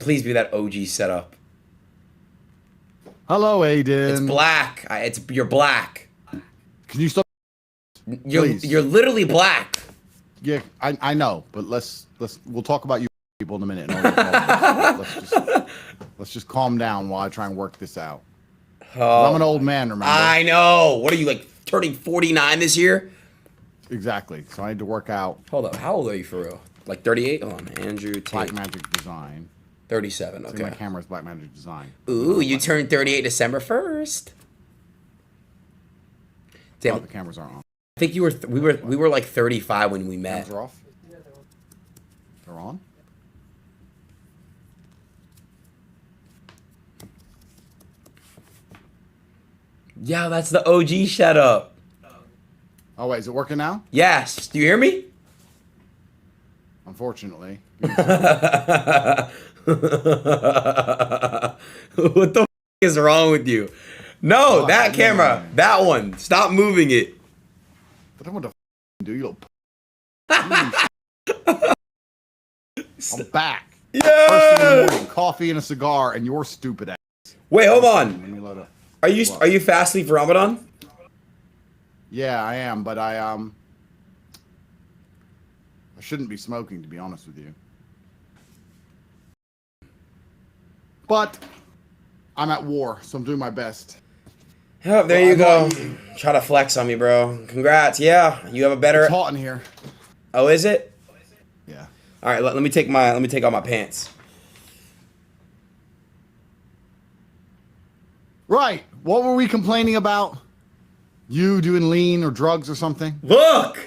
Please be that OG setup. Hello, Adin. It's black. You're black. Can you stop? You're literally black. Yeah, I know, but we'll talk about you people in a minute. Let's just calm down while I try and work this out. Oh, I'm an old man, remember? I know. What are you, like, turning 49 this year? Exactly. So I need to work out. Hold up. How old are you for real? Like 38? Hold on. Andrew Tate. Black Magic Design. 37. Okay. My camera's Black Magic Design. Ooh, you turned 38 December 1st. Damn. Oh, the cameras aren't on. I think we were like 35 when we met. Cameras are off. They're on. Yeah, that's the OG setup. Oh wait, is it working now? Yes. Do you hear me? Unfortunately. What the f is wrong with you? No, that camera, that one. Stop moving it. But then what the f do you? I'm back. Yeah. First thing in the morning, coffee and a cigar, and your stupid ass. Wait, hold on. Let me load up. Are you fasting for Ramadan? Yeah, I am, but I shouldn't be smoking, to be honest with you. But I'm at war, so I'm doing my best. Oh, there you go. Try to flex on me, bro. Congrats. Yeah, you have a better. It's hot in here. Oh, is it? Yeah. All right. Let me take off my pants. Right. What were we complaining about? You doing lean or drugs or something? Look.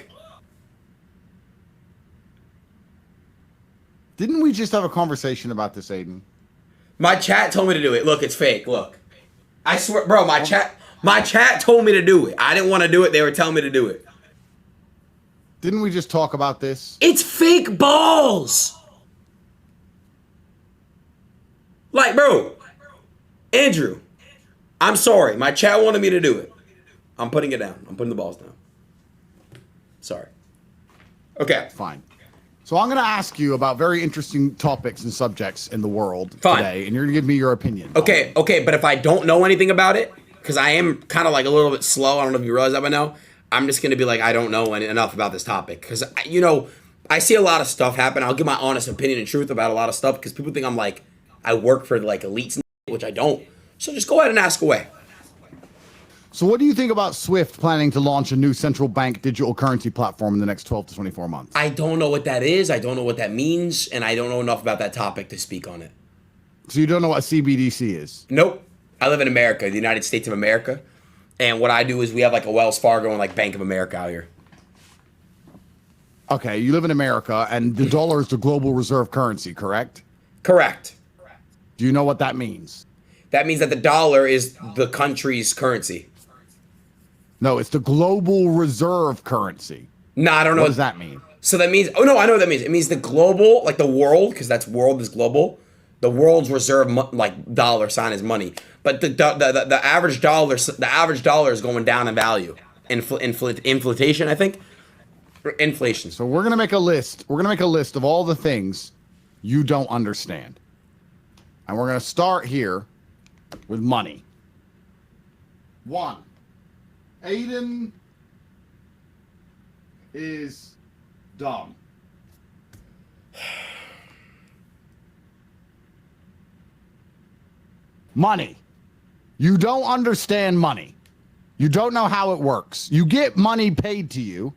Didn't we just have a conversation about this, Aiden? My chat told me to do it. Look, it's fake. Look. I swear, bro, my chat told me to do it. I didn't want to do it. They were telling me to do it. Didn't we just talk about this? It's fake balls. Like, bro, Andrew, I'm sorry. My chat wanted me to do it. I'm putting it down. I'm putting the balls down. Sorry. Okay. Fine. So I'm going to ask you about very interesting topics and subjects in the world today, and you're going to give me your opinion. Okay, okay, but if I don't know anything about it, because I am kind of like a little bit slow, I don't know if you realize that by now, I'm just going to be like, I don't know enough about this topic. Because, you know, I see a lot of stuff happen. I'll give my honest opinion and truth about a lot of stuff because people think I'm like, I work for like elites, which I don't. So just go ahead and ask away. So what do you think about Swift planning to launch a new central bank digital currency platform in the next 12 to 24 months? I don't know what that is. I don't know what that means. And I don't know enough about that topic to speak on it. So you don't know what CBDC is? Nope. I live in America, the United States of America. And what I do is we have like a Wells Fargo and like Bank of America out here. Okay, you live in America and the dollar is the global reserve currency, correct? Correct. Do you know what that means? That means that the dollar is the country's currency. No, it's the global reserve currency. No, I don't know. What does that mean? So that means, oh no, I know what that means. It means the global, like the world, because that's world is global. The world's reserve, like dollar sign is money. But the average dollar is going down in value. Inflation, I think. Inflation. So we're gonna make a list. We're gonna make a list of all the things you don't understand, and we're gonna start here with money. 1. Aiden is dumb. Money. You don't understand money. You don't know how it works. You get money paid to you,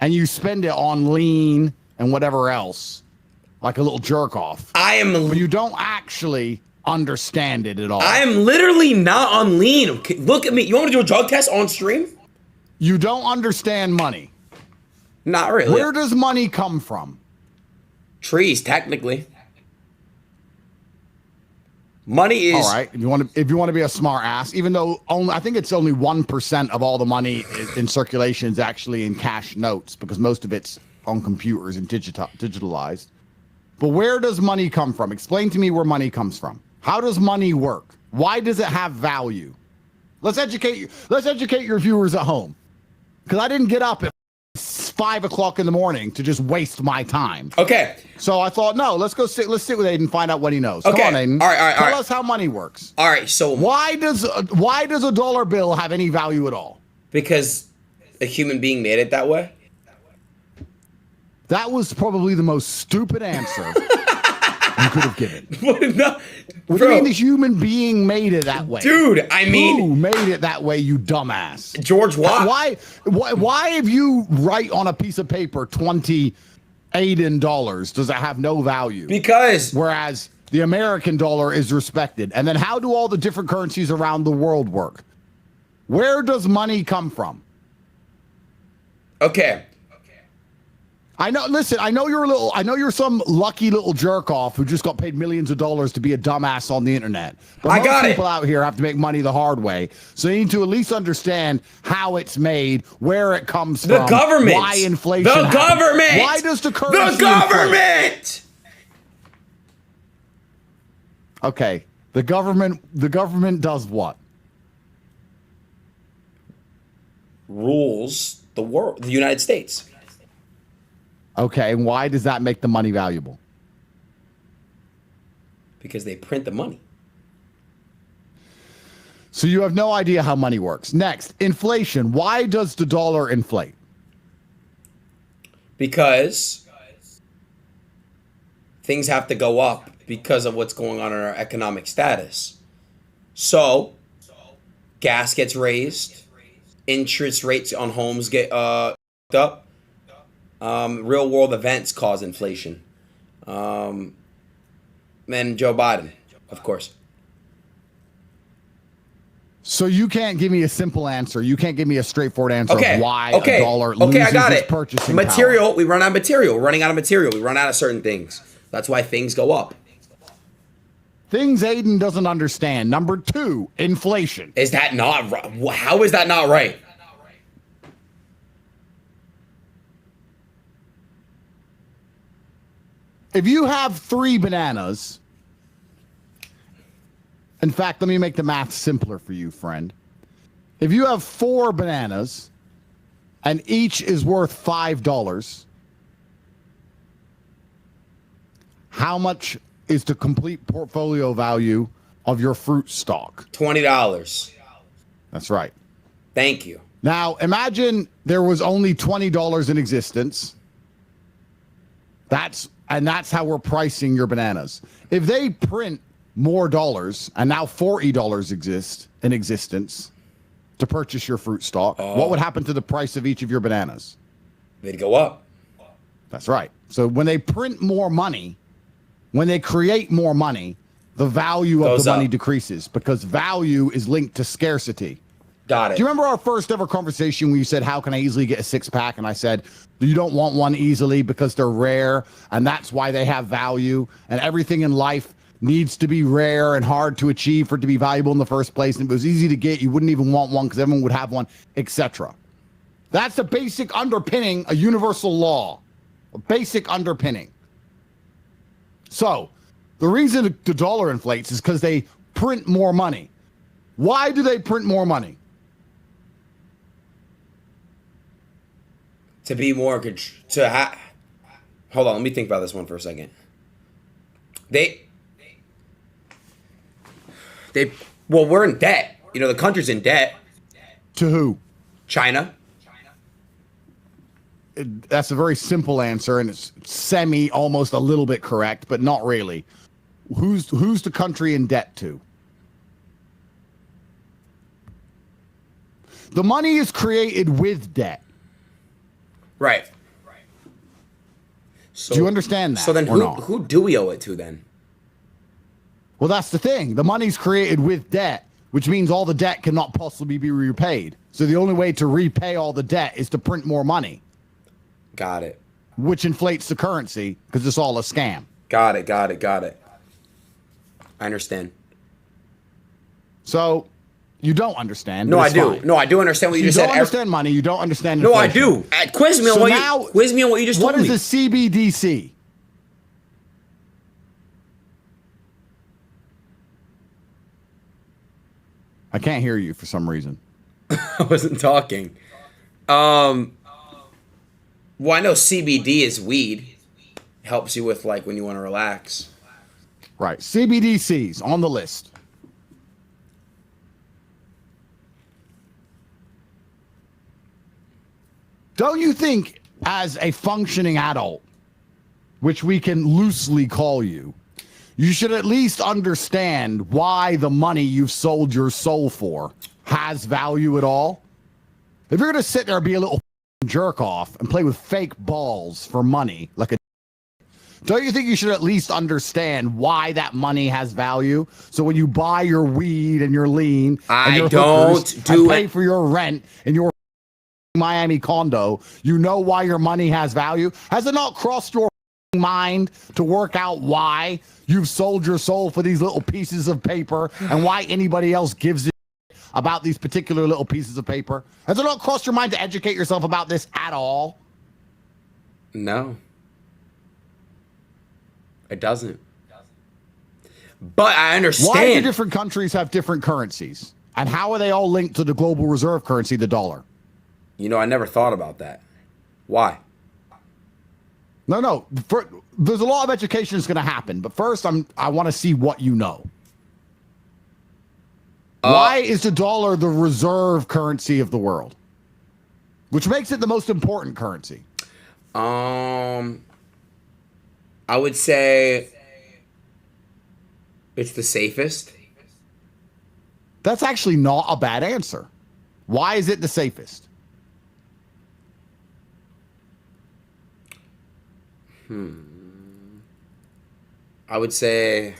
and you spend it on lean and whatever else, like a little jerk off. But you don't actually understand it at all. I am literally not on lean. Okay, look at me. You want me to do a drug test on stream? You don't understand money. Not really. Where does money come from? Trees, technically. Money is all right. If you want to be a smart ass, even though I think it's only 1% of all the money in circulation is actually in cash notes because most of it's on computers and digitalized. But where does money come from? Explain to me where money comes from. How does money work? Why does it have value? Let's educate you. Let's educate your viewers at home. Because I didn't get up at 5 o'clock in the morning to just waste my time. Okay. So I thought, no, let's sit with Aiden and find out what he knows. Okay. Come on, Aiden. All right. Tell us how money works. All right. So why does a dollar bill have any value at all? Because a human being made it that way. That was probably the most stupid answer you could have given. No, what do you mean the human being made it that way? Dude, I mean... Who made it that way, you dumbass? George Watt. Why if you write on a piece of paper 20 Adin dollars, does it have no value? Because... Whereas the American dollar is respected. And then how do all the different currencies around the world work? Where does money come from? Okay. I know. Listen, I know you're some lucky little jerk off who just got paid millions of dollars to be a dumbass on the internet. But most people out here have to make money the hard way, so you need to at least understand how it's made, where it comes from, the government, why inflation. The happens. government. Why does the currency? The government. Inflate? Okay, the government. The government does what? Rules the world, the United States. Okay, and why does that make the money valuable? Because they print the money. So you have no idea how money works. Next, inflation. Why does the dollar inflate? Because things have to go up because of what's going on in our economic status. So, gas gets raised, interest rates on homes get up. Real world events cause inflation. And Joe Biden, of course. So you can't give me a simple answer. You can't give me a straightforward answer of why a dollar loses its purchasing material, power. we run out of material. We're running out of material. We run out of certain things. That's why things go up. Things Aiden doesn't understand. Number 2, inflation. Is that not right? How is that not right? If you have 3 bananas, in fact, let me make the math simpler for you, friend. If you have 4 bananas and each is worth $5, how much is the complete portfolio value of your fruit stock? $20. That's right. Thank you. Now, imagine there was only $20 in existence. That's how we're pricing your bananas. If they print more dollars and now $40 exist in existence to purchase your fruit stock, what would happen to the price of each of your bananas? They'd go up. That's right. So when they print more money, when they create more money, the value of the money decreases because value is linked to scarcity. Got it. Do you remember our first ever conversation where you said, how can I easily get a 6-pack? And I said, you don't want one easily because they're rare, and that's why they have value. And everything in life needs to be rare and hard to achieve for it to be valuable in the first place. And if it was easy to get, you wouldn't even want one because everyone would have one, etc. That's a basic underpinning, a universal law, a basic underpinning. So the reason the dollar inflates is because they print more money. Why do they print more money? To be more hold on, let me think about this one for a second. Well, we're in debt. You know, the country's in debt. To who? China. That's a very simple answer, and it's almost a little bit correct, but not really. Who's the country in debt to? The money is created with debt. Right. So, do you understand that? So then who do we owe it to then? Well, that's the thing. The money's created with debt, which means all the debt cannot possibly be repaid. So the only way to repay all the debt is to print more money. Got it. Which inflates the currency because it's all a scam. Got it. I understand. So you don't understand. No, I do. Fine. No, I do understand what you just said. You don't understand money. You don't understand inflation. No, I do. Quiz me on what you just told me. What is the CBDC? I can't hear you for some reason. I wasn't talking. Well, I know CBD is weed. Helps you with like when you want to relax. Right. CBDCs on the list. Don't you think, as a functioning adult, which we can loosely call you, you should at least understand why the money you've sold your soul for has value at all? If you're going to sit there and be a little jerk off and play with fake balls for money, like a, don't you think you should at least understand why that money has value? So when you buy your weed and your lean and your hookers and pay for your rent and your Miami condo, you know why your money has value? Has it not crossed your mind to work out why you've sold your soul for these little pieces of paper and why anybody else gives a about these particular little pieces of paper? Has it not crossed your mind to educate yourself about this at all? No. It doesn't. But I understand. Why do different countries have different currencies? And how are they all linked to the global reserve currency, the dollar? You know, I never thought about that. Why? No. There's a lot of education that's going to happen. But first, I want to see what you know. Why is the dollar the reserve currency of the world? Which makes it the most important currency. I would say it's the safest. That's actually not a bad answer. Why is it the safest? I would say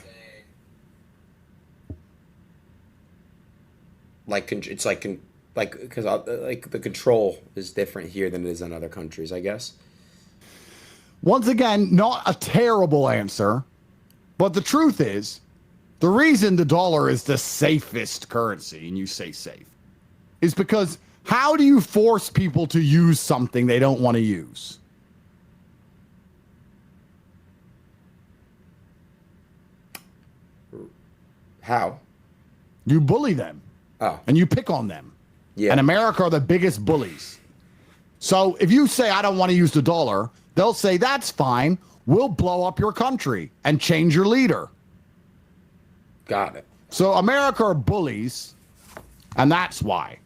like it's like because like the control is different here than it is in other countries, I guess. Once again, not a terrible answer, but the truth is, the reason the dollar is the safest currency, and you say safe, is because how do you force people to use something they don't want to use? How? You bully them. Oh. And you pick on them. Yeah. And America are the biggest bullies. So if you say, I don't want to use the dollar, they'll say, that's fine. We'll blow up your country and change your leader. Got it. So America are bullies, and that's why.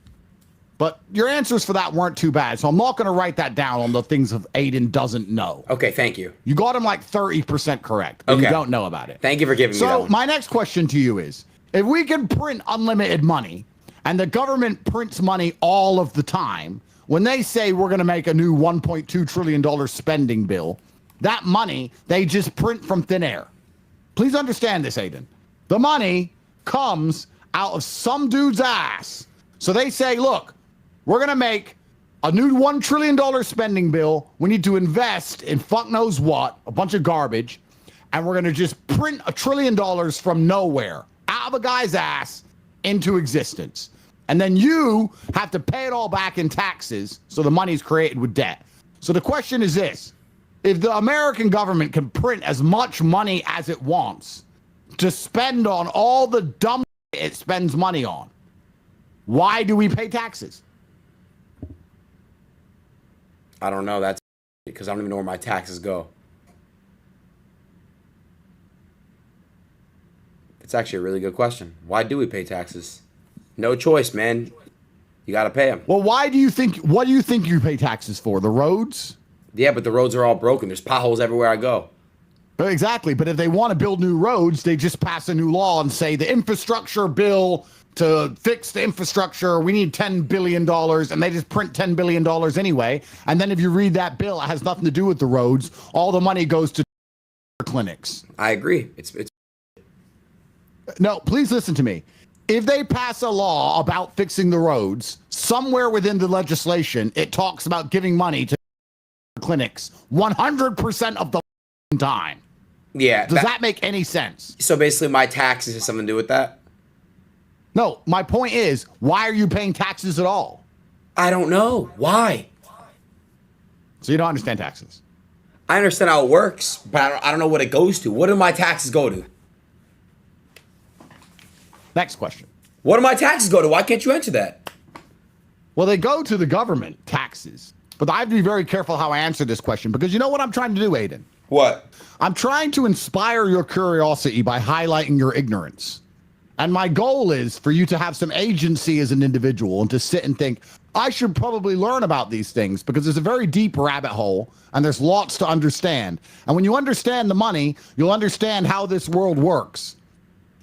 But your answers for that weren't too bad. So I'm not going to write that down on the things of Adin doesn't know. Okay, thank you. You got him like 30% correct, but okay. You don't know about it. Thank you for giving me that So one. my next question to you is, if we can print unlimited money, and the government prints money all of the time, when they say we're going to make a new $1.2 trillion spending bill, that money they just print from thin air. Please understand this, Adin. The money comes out of some dude's ass. So they say, look, we're going to make a new $1 trillion spending bill. We need to invest in fuck knows what, a bunch of garbage. And we're going to just print $1 trillion from nowhere, out of a guy's ass, into existence. And then you have to pay it all back in taxes. So the money's created with debt. So the question is this. If the American government can print as much money as it wants to spend on all the dumb it spends money on, why do we pay taxes? I don't know. That's because I don't even know where my taxes go. It's actually a really good question. Why do we pay taxes? No choice, man. You got to pay them. Well, what do you think you pay taxes for? The roads? Yeah, but the roads are all broken. There's potholes everywhere I go. Exactly. But if they want to build new roads, they just pass a new law and say the infrastructure bill to fix the infrastructure, we need $10 billion, and they just print $10 billion anyway. And then if you read that bill, it has nothing to do with the roads. All the money goes to clinics. I agree. It's No, please listen to me. If they pass a law about fixing the roads, somewhere within the legislation, it talks about giving money to clinics 100% of the time. Yeah. Does that make any sense? So basically my taxes have something to do with that? No, my point is, why are you paying taxes at all? I don't know. Why? So you don't understand taxes. I understand how it works, but I don't know what it goes to. What do my taxes go to? Next question. What do my taxes go to? Why can't you answer that? Well, they go to the government taxes, but I have to be very careful how I answer this question because you know what I'm trying to do, Aiden? What? I'm trying to inspire your curiosity by highlighting your ignorance. And my goal is for you to have some agency as an individual and to sit and think, I should probably learn about these things because there's a very deep rabbit hole and there's lots to understand. And when you understand the money, you'll understand how this world works.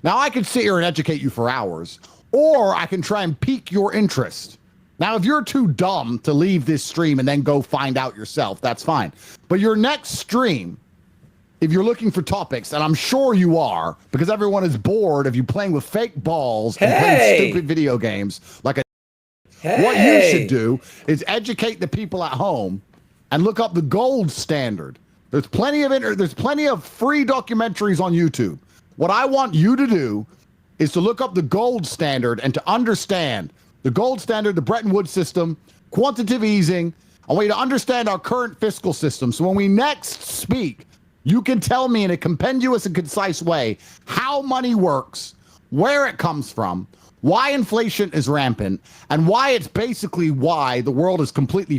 Now, I could sit here and educate you for hours, or I can try and pique your interest. Now, if you're too dumb to leave this stream and then go find out yourself, that's fine. But your next stream, if you're looking for topics, and I'm sure you are, because everyone is bored of you playing with fake balls and playing stupid video games like a what you should do is educate the people at home and look up the gold standard. There's plenty of free documentaries on YouTube. What I want you to do is to look up the gold standard and to understand the gold standard, the Bretton Woods system, quantitative easing. I want you to understand our current fiscal system. So when we next speak, you can tell me in a compendious and concise way how money works, where it comes from, why inflation is rampant, and why it's basically why the world is completely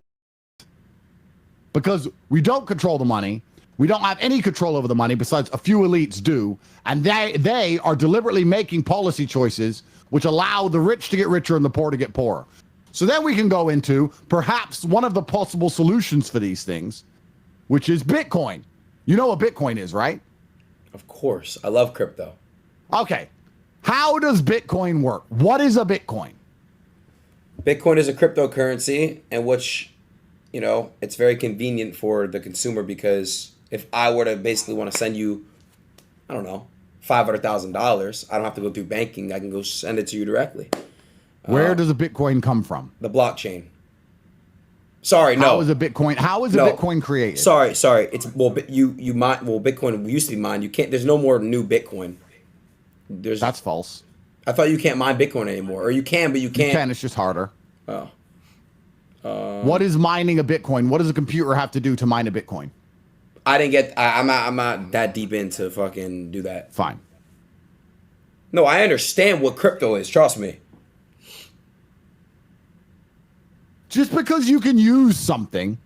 because we don't control the money. We don't have any control over the money besides a few elites do. And they are deliberately making policy choices which allow the rich to get richer and the poor to get poorer. So then we can go into perhaps one of the possible solutions for these things, which is Bitcoin. You know what Bitcoin is, right? Of course. I love crypto. Okay. How does Bitcoin work? What is a Bitcoin? Bitcoin is a cryptocurrency in which, you know, it's very convenient for the consumer because if I were to basically want to send you, I don't know, $500,000, I don't have to go through banking. I can go send it to you directly. Where does a Bitcoin come from? The blockchain. Sorry, no. How is a Bitcoin created? Sorry. It's Bitcoin used to be mined. You can't. There's no more new Bitcoin. That's false. I thought you can't mine Bitcoin anymore, or you can, but you can't. You can. It's just harder. Oh. What is mining a Bitcoin? What does a computer have to do to mine a Bitcoin? I'm not that deep into fucking do that. Fine. No, I understand what crypto is. Trust me. Just because you can use something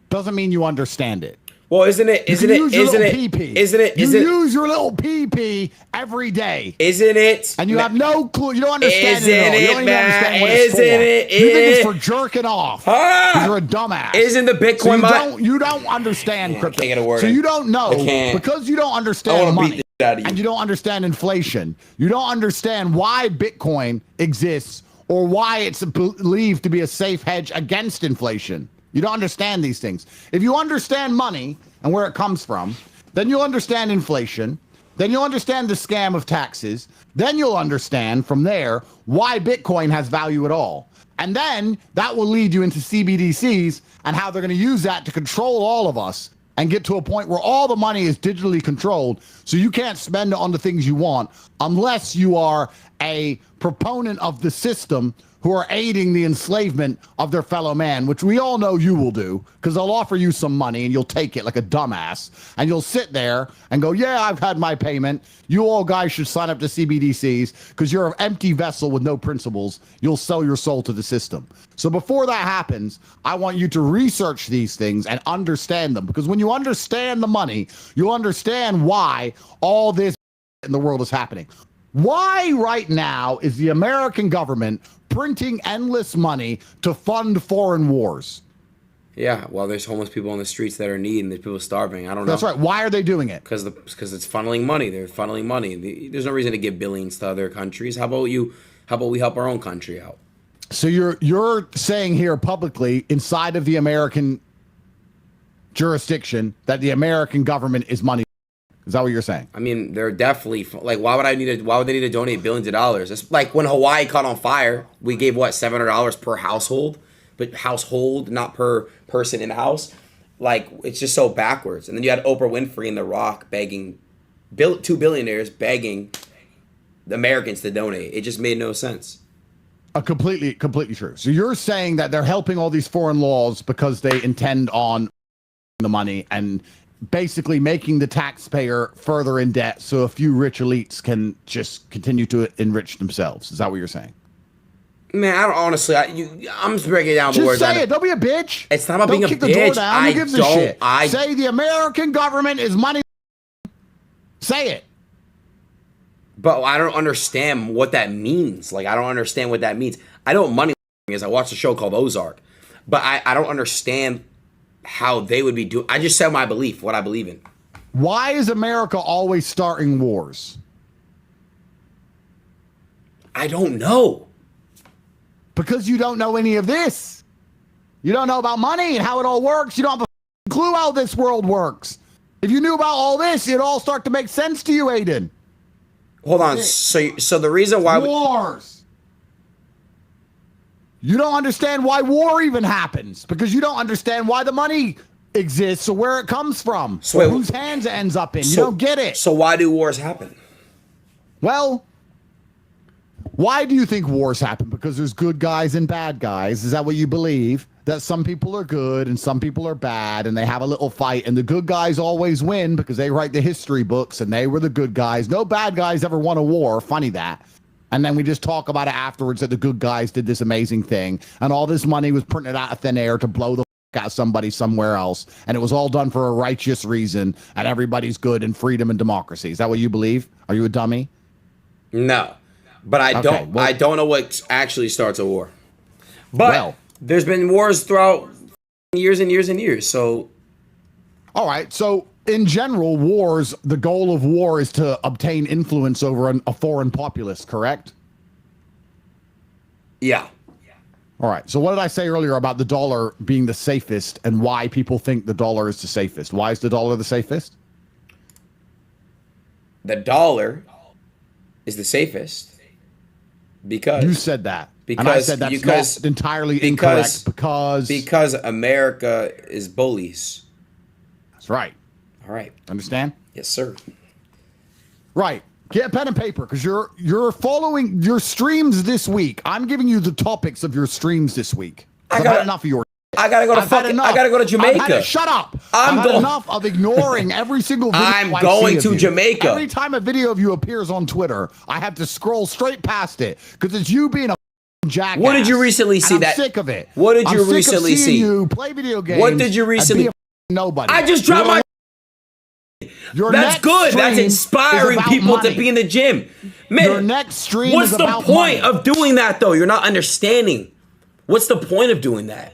doesn't mean you understand it. Well, you use your little PP every day. Isn't it? And you have no clue. You don't understand it at all. You don't even understand what it's for. You think it's for jerking off. You're a dumbass. Isn't the Bitcoin you don't understand crypto. Can't get a word so in. you don't know because you don't understand money and you don't understand inflation. You don't understand why Bitcoin exists or why it's believed to be a safe hedge against inflation. You don't understand these things. If you understand money and where it comes from, then you'll understand inflation. Then you'll understand the scam of taxes. Then you'll understand from there why Bitcoin has value at all. And then that will lead you into CBDCs and how they're going to use that to control all of us and get to a point where all the money is digitally controlled. So you can't spend it on the things you want unless you are a proponent of the system who are aiding the enslavement of their fellow man, which we all know you will do, because they'll offer you some money and you'll take it like a dumbass, and you'll sit there and go, yeah, I've had my payment. You all guys should sign up to CBDCs because you're an empty vessel with no principles. You'll sell your soul to the system. So before that happens, I want you to research these things and understand them, because when you understand the money, you'll understand why all this in the world is happening. Why right now is the American government printing endless money to fund foreign wars? Yeah, well, there's homeless people on the streets that are in need and there's people starving. I don't know. That's right. Why are they doing it? Because it's funneling money. They're funneling money. There's no reason to give billions to other countries. How about we help our own country out? So you're saying here publicly inside of the American jurisdiction that the American government is money. Is that what you're saying? I mean, they're definitely like, why would they need to donate billions of dollars? It's like when Hawaii caught on fire, we gave what, $700 per household, but household, not per person in the house. Like, it's just so backwards. And then you had Oprah Winfrey and The Rock begging, two billionaires begging the Americans to donate. It just made no sense. Completely true. So you're saying that they're helping all these foreign laws because they intend on the money and basically making the taxpayer further in debt so a few rich elites can just continue to enrich themselves. Is that what you're saying? Man, I don't honestly. I'm just breaking down the Just words. say it. Don't be a bitch. It's not about Don't being a kick the door bitch. down. Who gives a shit? Say the American government is money. Say it. But I don't understand what that means. Like, I don't understand what that means. I know what money is. I watched a show called Ozark. But I don't understand how they would be doing. I just said my belief, what I believe in. Why is America always starting wars? I don't know. Because you don't know any of this. You don't know about money and how it all works. You don't have a clue how this world works. If you knew about all this, it'd all start to make sense to you, Adin. Hold on. So the reason why wars. You don't understand why war even happens because you don't understand why the money exists or where it comes from, or whose hands it ends up in. You don't get it. So why do wars happen? Well, why do you think wars happen? Because there's good guys and bad guys. Is that what you believe? That some people are good and some people are bad and they have a little fight and the good guys always win because they write the history books and they were the good guys. No bad guys ever won a war. Funny that. And then we just talk about it afterwards that the good guys did this amazing thing and all this money was printed out of thin air to blow the fuck out somebody somewhere else. And it was all done for a righteous reason and everybody's good and freedom and democracy. Is that what you believe? Are you a dummy? No. But I don't know what actually starts a war. But there's been wars throughout years and years and years. So, all right. So, in general, wars, the goal of war is to obtain influence over a foreign populace, correct? Yeah. All right. So, what did I say earlier about the dollar being the safest and why people think the dollar is the safest? Why is the dollar the safest? The dollar is the safest because you said that. Because and I said that's not entirely incorrect because America is bullies. That's right. All right. Understand? Yes, sir. Right. Get a pen and paper because you're following your streams this week. I'm giving you the topics of your streams this week. I've had enough of your. I gotta go to I gotta go to Jamaica. Shut up! I've had enough of ignoring every single video. I'm going to Jamaica. Every time a video of you appears on Twitter, I have to scroll straight past it because it's you being a jackass. What did you recently see? I'm sick of it. What did you recently see? You play video games. What did you recently? Nobody. I just dropped my. That's good. That's inspiring people to be in the gym. Man, your next stream what's the point of doing that though? You're not understanding. What's the point of doing that?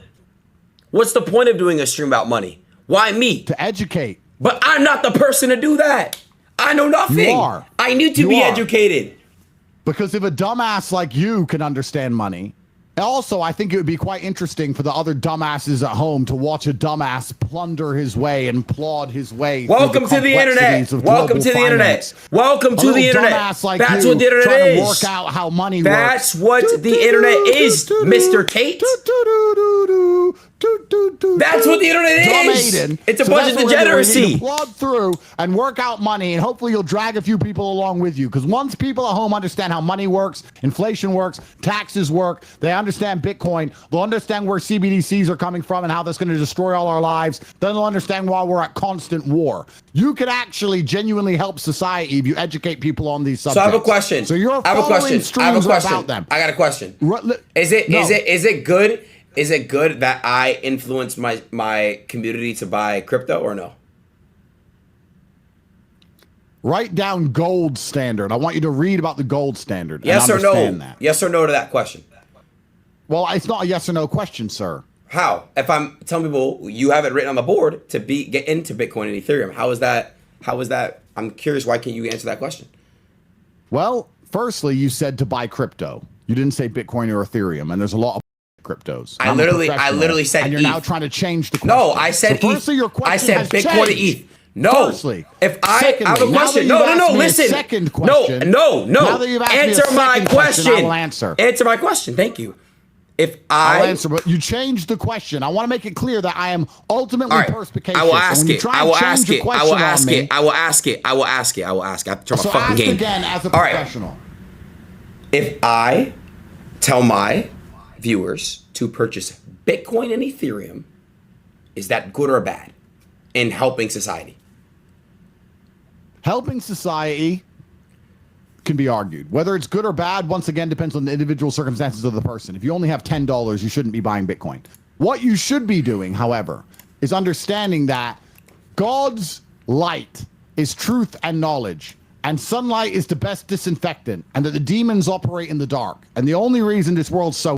What's the point of doing a stream about money? Why me? To educate. But I'm not the person to do that. I know nothing. You are. I need to be educated. Because if a dumbass like you can understand money, also, I think it would be quite interesting for the other dumbasses at home to watch a dumbass plunder his way and plod his way. Welcome to the internet. Welcome to the internet. Welcome to the internet. Like that's what the internet is. To work out how money works. That's what the internet is, Mr. Tate. That's what the internet is. It's a bunch of degeneracy. Plod through and work out money, and hopefully you'll drag a few people along with you. Because once people at home understand how money works, inflation works, taxes work, they understand Bitcoin, they'll understand where CBDCs are coming from and how that's going to destroy all our lives. Then they'll understand why we're at constant war. You could actually genuinely help society if you educate people on these subjects. So I have a question. So you're I have a question. I have a question about them. I got a question. Is it good? Is it good that I influence my community to buy crypto or no? Write down gold standard. I want you to read about the gold standard. Yes or no? That. Yes or no to that question? Well, it's not a yes or no question, sir. How? If I'm telling people you have it written on the board to get into Bitcoin and Ethereum, how is that? I'm curious. Why can't you answer that question? Well, firstly, you said to buy crypto. You didn't say Bitcoin or Ethereum, and there's a lot of cryptos. I literally said and you're ETH. now trying to change the question. No, I said so firstly, ETH. Your question I said has Bitcoin changed. to ETH. No. Firstly, if I have a question, no, listen. Second question. No. Now that you've asked answer me a my second question. I will answer. Answer my question. Thank you. I'll answer, but you changed the question. I want to make it clear that I am ultimately perspicacious. I will ask it. I will ask it. I will ask it. I will ask it. I will ask it. I will ask it. I have to turn my fucking game. Again as a professional. If I tell my viewers to purchase Bitcoin and Ethereum, is that good or bad in helping society? Helping society, can be argued. Whether it's good or bad, once again, depends on the individual circumstances of the person. If you only have $10, you shouldn't be buying Bitcoin. What you should be doing, however, is understanding that God's light is truth and knowledge, and sunlight is the best disinfectant, and that the demons operate in the dark. And the only reason this world's so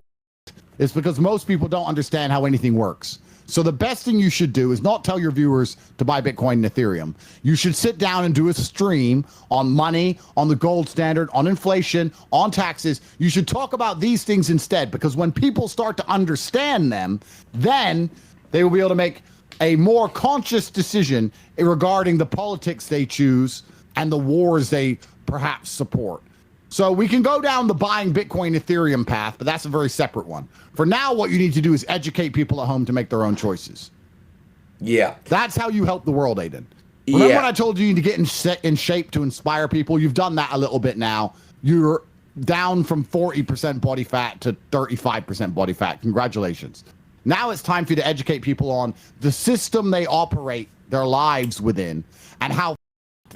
is because most people don't understand how anything works. So the best thing you should do is not tell your viewers to buy Bitcoin and Ethereum. You should sit down and do a stream on money, on the gold standard, on inflation, on taxes. You should talk about these things instead, because when people start to understand them, then they will be able to make a more conscious decision regarding the politics they choose and the wars they perhaps support. So we can go down the buying Bitcoin, Ethereum path, but that's a very separate one. For now, what you need to do is educate people at home to make their own choices. Yeah. That's how you help the world, Aiden. Remember when I told you you need to get in shape to inspire people? You've done that a little bit now. You're down from 40% body fat to 35% body fat. Congratulations. Now it's time for you to educate people on the system they operate their lives within and how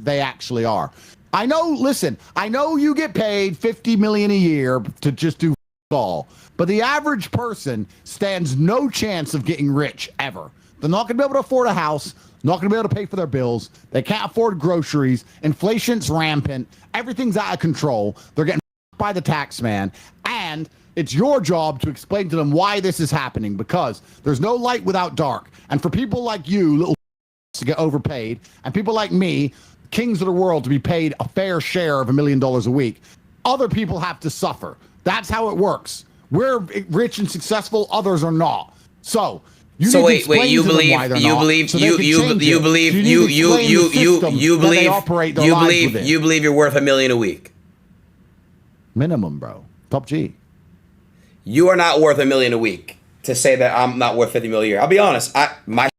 they actually are. I know, listen, I know you get paid $50 million a year to just do all, but the average person stands no chance of getting rich ever. They're not going to be able to afford a house, not going to be able to pay for their bills. They can't afford groceries. Inflation's rampant. Everything's out of control. They're getting by the tax man. And it's your job to explain to them why this is happening, because there's no light without dark. And for people like you, little to get overpaid, and people like me, kings of the world, to be paid a fair share of $1 million a week, other people have to suffer. That's how it works. We're rich and successful, others are not. So you need to explain to them why they're not, so they can change it. You believe you're worth $1 million a week. Minimum, bro. Top G. You are not worth $1 million a week to say that I'm not worth $50 million a year. I'll be honest. My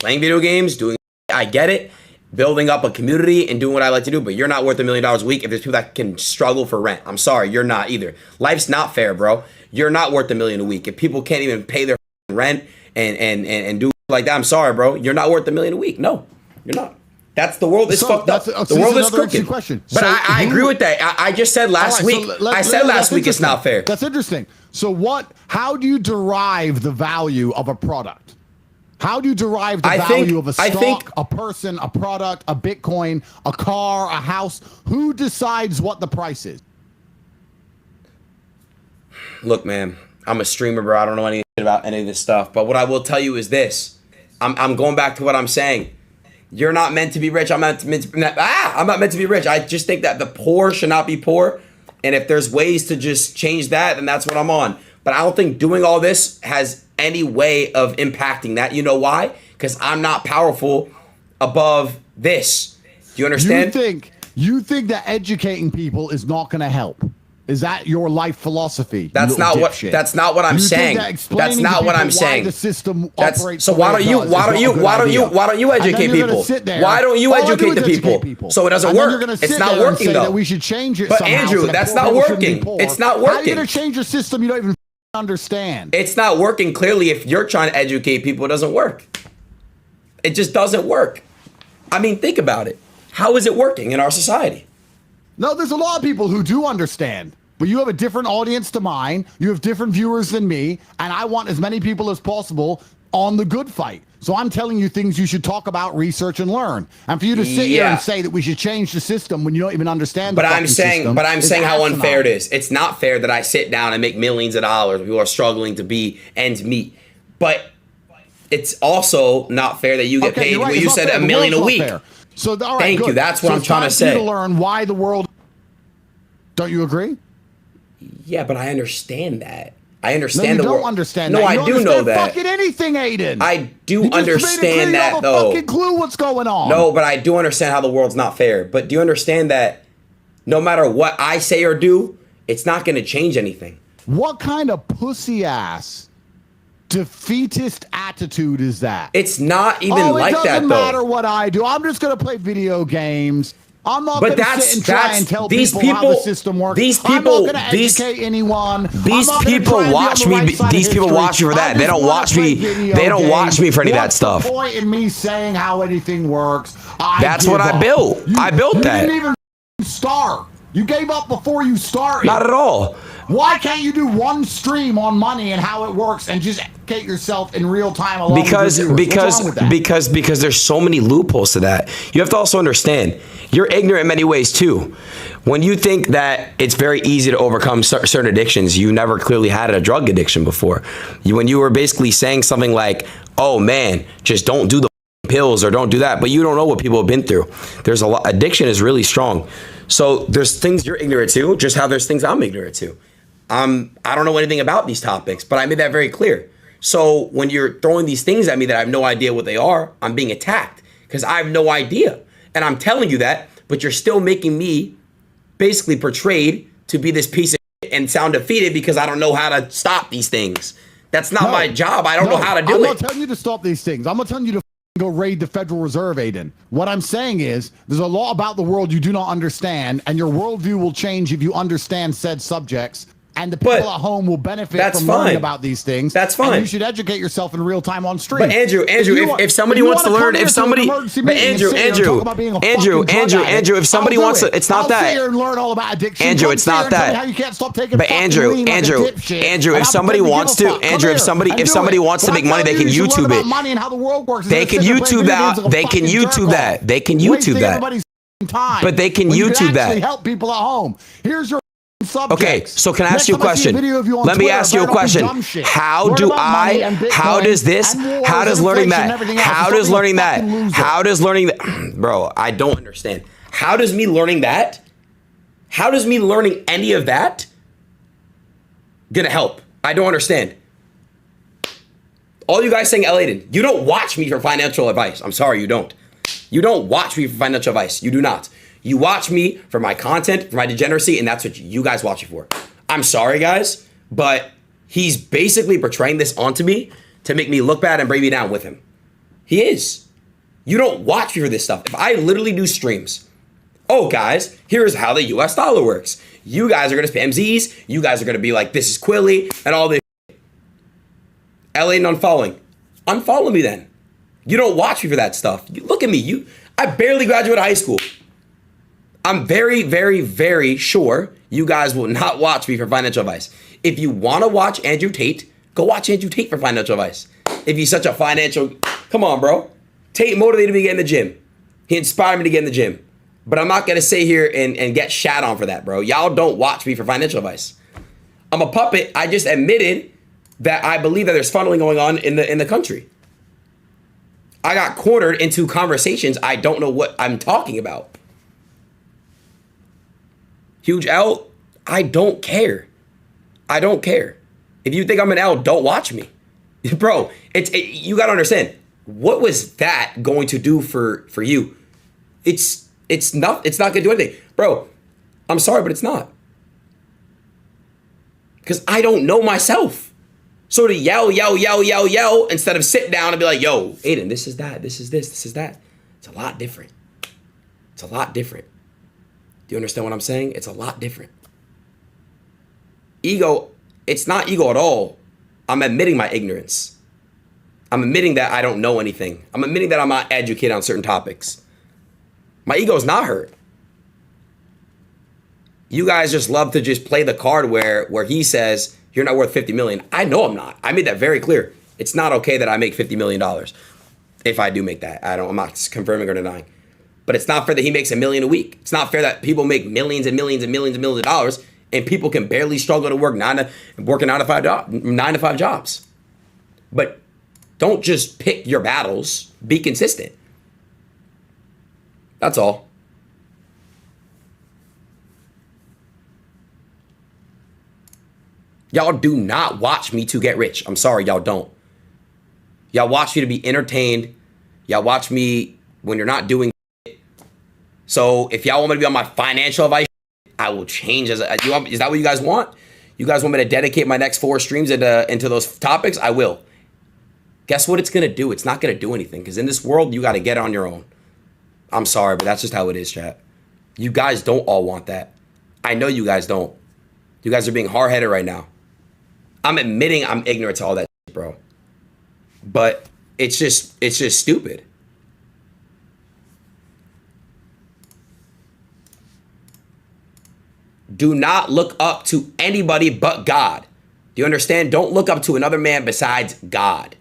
playing video games, I get it. Building up a community and doing what I like to do, but you're not worth $1 million a week if there's people that can struggle for rent. I'm sorry, you're not either. Life's not fair, bro. You're not worth $1 million a week. If people can't even pay their rent and do like that, I'm sorry, bro. You're not worth $1 million a week. No, you're not. That's the world is fucked up. The world is crooked. Question. But I agree with that. I just said last week. I said last week it's not fair. That's interesting. So how do you derive the value of a product? How do you derive the value of a stock, a person, a product, a Bitcoin, a car, a house? Who decides what the price is? Look, man, I'm a streamer, bro. I don't know anything about any of this stuff. But what I will tell you is this. I'm going back to what I'm saying. You're not meant to be rich. I'm not meant to be rich. I just think that the poor should not be poor. And if there's ways to just change that, then that's what I'm on. But I don't think doing all this has any way of impacting that. You know why? Because I'm not powerful above this. Do you understand? You think that educating people is not going to help? Is that your life philosophy? That's not what I'm saying. That's not what I'm saying. The system operates. So why don't you educate people? Why don't you educate the people? So it doesn't work. It's not working though. That we should change it. But Andrew, that's not working. It's not working. How are you going to change a system you don't even understand? It's not working. Clearly, if you're trying to educate people, it doesn't work. It just doesn't work. I mean, think about it. How is it working in our society? No, there's a lot of people who do understand, but you have a different audience to mine. You have different viewers than me, and I want as many people as possible on the good fight. So I'm telling you things you should talk about, research, and learn. And for you to sit here and say that we should change the system when you don't even understand the system. But I'm saying how unfair it is. It's not fair that I sit down and make millions of dollars. People are struggling to be ends meet. But it's also not fair that you get paid. Right. You said $1 million a week. So all right, thank you. That's what I'm trying to say. To learn why the world. Don't you agree? Yeah, but I understand that. I understand the world. No, you don't understand that. No, I do know that. Fucking anything, Aiden. I do understand that, though. You have a fucking clue what's going on. No, but I do understand how the world's not fair. But do you understand that no matter what I say or do, it's not going to change anything? What kind of pussy ass defeatist attitude is that? It's not even like that, though. It doesn't matter what I do. I'm just going to play video games. I'm not going to sit and try and tell people how the system works. I'm not going to educate anyone. These people watch me. These people watch me for that. They don't watch me. They don't watch me for any of that stuff. What's the point in me saying how anything works? That's what I built. I built that. You didn't even start. You gave up before you started. Not at all. Why can't you do one stream on money and how it works and just educate yourself in real time along with your viewers? What's wrong with that? Because there's so many loopholes to that. You have to also understand, you're ignorant in many ways too. When you think that it's very easy to overcome certain addictions, you never clearly had a drug addiction before. When you were basically saying something like, oh man, just don't do the pills or don't do that, but you don't know what people have been through. There's a lot, addiction is really strong. So there's things you're ignorant to, just how there's things I'm ignorant to. I don't know anything about these topics, but I made that very clear. So when you're throwing these things at me that I have no idea what they are, I'm being attacked because I have no idea. And I'm telling you that, but you're still making me basically portrayed to be this piece of shit and sound defeated because I don't know how to stop these things. That's not my job. I don't know how to do it. I'm not telling you to stop these things. I'm not telling you to go raid the Federal Reserve, Adin. What I'm saying is there's a law about the world you do not understand, and your worldview will change if you understand said subjects. And the people at home will benefit from learning about these things. That's fine. And you should educate yourself in real time on stream. But Andrew, if somebody wants to learn, if somebody, but Andrew, if somebody wants to, it's not that. And learn all about addiction. Andrew, it's not that. How you can't stop taking but Andrew, if somebody wants to, Andrew, if somebody wants to make money, they can YouTube it. They can YouTube that. They can YouTube that. They can YouTube that. But they can YouTube that. Help people at home. Here's your subjects. Okay, so can I ask you a question? Let me ask you a question. How does learning that, bro, I don't understand. How does me learning any of that gonna help? I don't understand. All you guys saying, Adin, you don't watch me for financial advice. I'm sorry, you don't. You don't watch me for financial advice. You do not. You watch me for my content, for my degeneracy, and that's what you guys watch me for. I'm sorry, guys, but he's basically portraying this onto me to make me look bad and bring me down with him. He is. You don't watch me for this stuff. If I literally do streams, oh, guys, here's how the US dollar works. You guys are going to spam Z's. You guys are going to be like, this is Quilly and all this. Adin unfollowing. Unfollow me then. You don't watch me for that stuff. You look at me. I barely graduated high school. I'm very, very, very sure you guys will not watch me for financial advice. If you want to watch Andrew Tate, go watch Andrew Tate for financial advice. If he's such a financial, come on, bro. Tate motivated me to get in the gym. He inspired me to get in the gym. But I'm not going to sit here and get shat on for that, bro. Y'all don't watch me for financial advice. I'm a puppet. I just admitted that I believe that there's funneling going on in the country. I got cornered into conversations I don't know what I'm talking about. Huge L, I don't care. I don't care. If you think I'm an L, don't watch me. Bro, you got to understand, what was that going to do for you? It's not going to do anything. Bro, I'm sorry, but it's not. Because I don't know myself. So to yell instead of sit down and be like, yo, Adin, this is that, this is this, this is that. It's a lot different. It's a lot different. Do you understand what I'm saying? It's a lot different. Ego, it's not ego at all. I'm admitting my ignorance. I'm admitting that I don't know anything. I'm admitting that I'm not educated on certain topics. My ego is not hurt. You guys just love to just play the card where he says, you're not worth 50 million. I know I'm not. I made that very clear. It's not okay that I make $50 million. If I do make that. I'm not confirming or denying. But it's not fair that he makes $1 million a week. It's not fair that people make millions and millions and millions and millions of dollars and people can barely struggle to work 9 to 5 jobs. But don't just pick your battles. Be consistent. That's all. Y'all do not watch me to get rich. I'm sorry, y'all don't. Y'all watch me to be entertained. Y'all watch me when you're not doing it. So if y'all want me to be on my financial advice, I will change. Is that what you guys want? You guys want me to dedicate my next 4 streams into those topics? I will. Guess what it's going to do? It's not going to do anything because in this world, you got to get it on your own. I'm sorry, but that's just how it is, chat. You guys don't all want that. I know you guys don't. You guys are being hard-headed right now. I'm admitting I'm ignorant to all that shit, bro. But it's just stupid. Do not look up to anybody but God. Do you understand? Don't look up to another man besides God.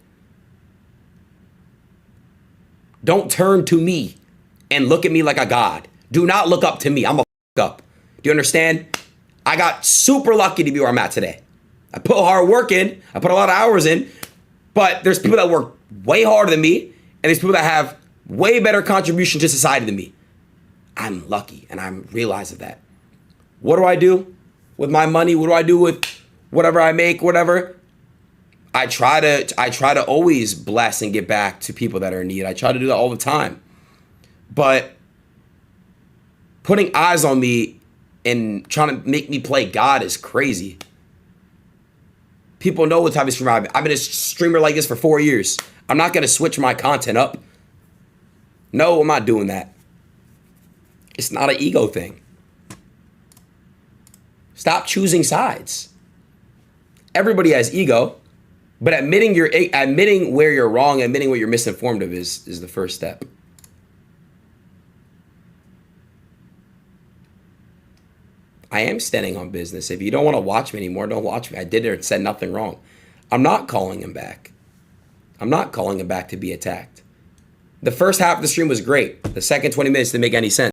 Don't turn to me and look at me like a god. Do not look up to me. I'm a up. Do you understand? I got super lucky to be where I'm at today. I put hard work in. I put a lot of hours in. But there's people that work way harder than me. And there's people that have way better contribution to society than me. I'm lucky, and I'm realizing that. What do I do with my money? What do I do with whatever I make, whatever? I try to always bless and give back to people that are in need. I try to do that all the time. But putting eyes on me and trying to make me play God is crazy. People know what type of streamer I've been. I've been a streamer like this for 4 years. I'm not going to switch my content up. No, I'm not doing that. It's not an ego thing. Stop choosing sides. Everybody has ego, but admitting where you're wrong, admitting what you're misinformed of is the first step. I am standing on business. If you don't want to watch me anymore, don't watch me. I did it and said nothing wrong. I'm not calling him back. I'm not calling him back to be attacked. The first half of the stream was great. The second 20 minutes didn't make any sense.